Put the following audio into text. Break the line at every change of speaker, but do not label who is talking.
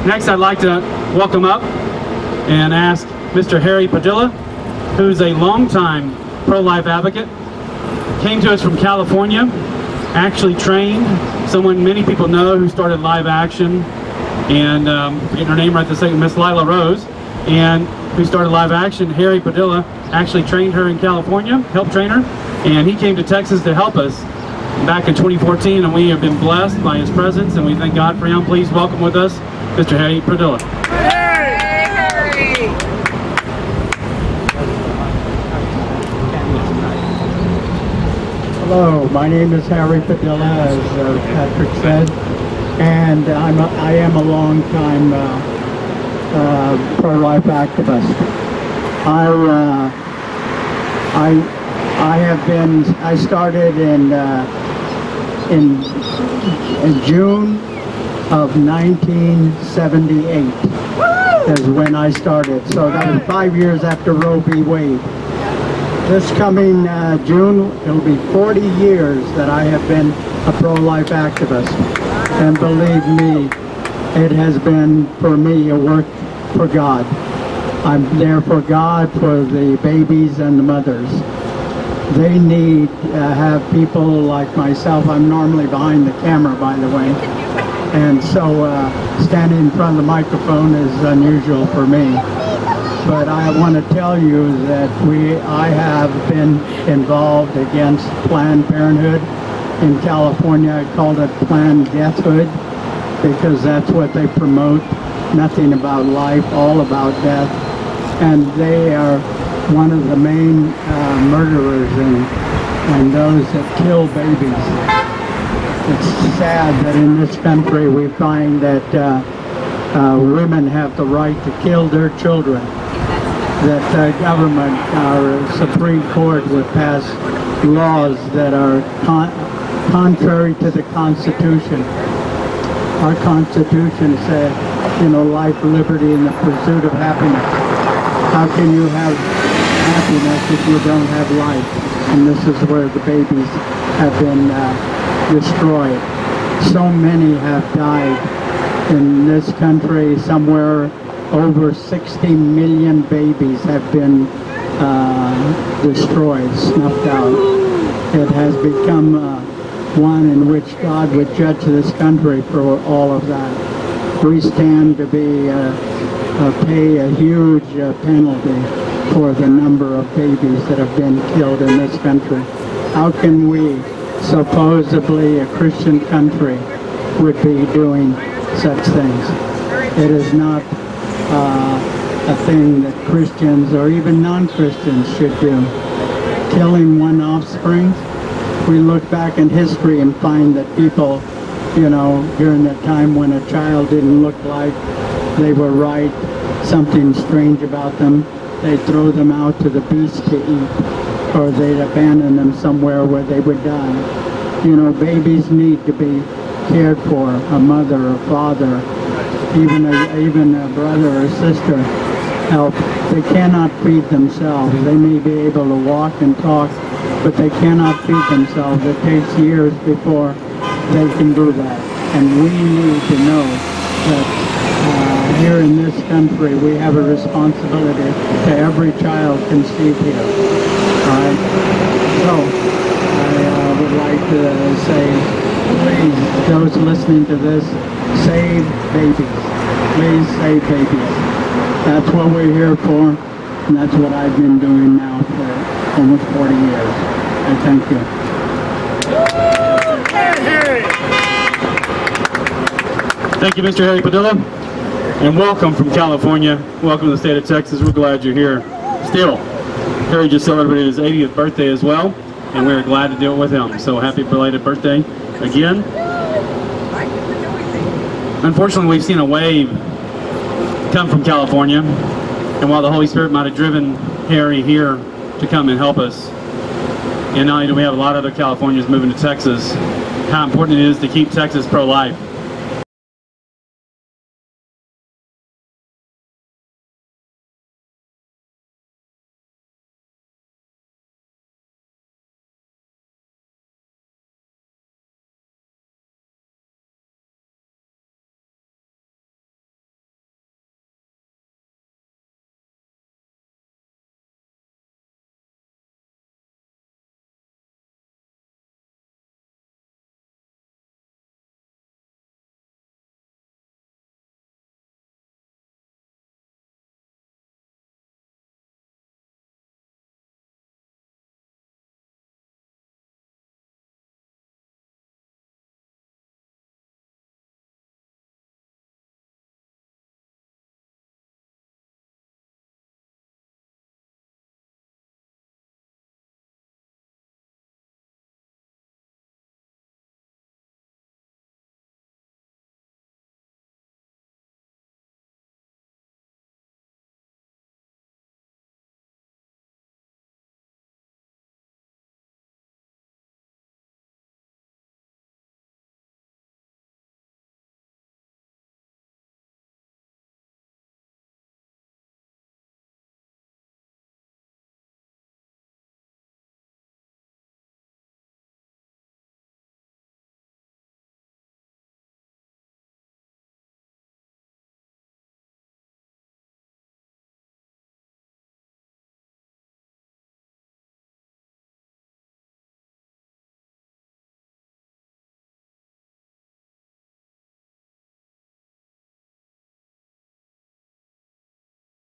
Next, I'd like to welcome up and ask Mr. Harry Padilla, who's a longtime pro-life advocate. Came to us from California, actually trained someone many people know who started Live Action, and getting her name right this second, Miss Lila Rose, and who started Live Action. Harry Padilla actually trained her in California, helped train her, and he came to Texas to help us back in 2014, and we have been blessed by his presence, and we thank God for him. Please welcome with us Mr. Harry Padilla.
Harry!
Hello, my name is Harry Padilla, as Patrick said, and I am a long-time pro-life activist. I started in June of 1978 is when I started. So that was 5 years after Roe v. Wade. This coming June, it'll be 40 years that I have been a pro-life activist. And believe me, it has been, for me, a work for God. I'm there for God, for the babies and the mothers. They need to have people like myself. I'm normally behind the camera, by the way. And so standing in front of the microphone is unusual for me. But I want to tell you that I have been involved against Planned Parenthood in California. I called it Planned Deathhood because that's what they promote. Nothing about life, all about death. And they are one of the main murderers and those that kill babies. It's sad that in this country we find that women have the right to kill their children. That the government, our Supreme Court, would pass laws that are contrary to the Constitution. Our Constitution said, life, liberty, and the pursuit of happiness. How can you have happiness if you don't have life? And this is where the babies have been destroyed. So many have died in this country. Somewhere over 60 million babies have been destroyed, snuffed out. It has become one in which God would judge this country for all of that. We stand to pay a huge penalty for the number of babies that have been killed in this country. How can we, supposedly a Christian country, would be doing such things? It is not a thing that Christians or even non-Christians should do. Killing one offspring. We look back in history and find that people, during the time when a child didn't look like they were right, something strange about them, they'd throw them out to the beasts to eat, or they'd abandon them somewhere where they would die. Babies need to be cared for, a mother, a father, even a brother or sister help. They cannot feed themselves. They may be able to walk and talk, but they cannot feed themselves. It takes years before they can do that. And we need to know that here in this country we have a responsibility to every child conceived here. All right? So I would like to say, please, those listening to this, save babies. Please save babies. That's what we're here for, and that's what I've been doing now for almost 40 years. I thank you.
Thank you, Mr. Harry Padilla, and welcome from California. Welcome to the state of Texas. We're glad you're here. Still, Harry just celebrated his 80th birthday as well, and we're glad to do it with him. So happy belated birthday again. Unfortunately, we've seen a wave come from California, and while the Holy Spirit might have driven Harry here to come and help us, and not only do we have a lot of other Californians moving to Texas, how important it is to keep Texas pro-life.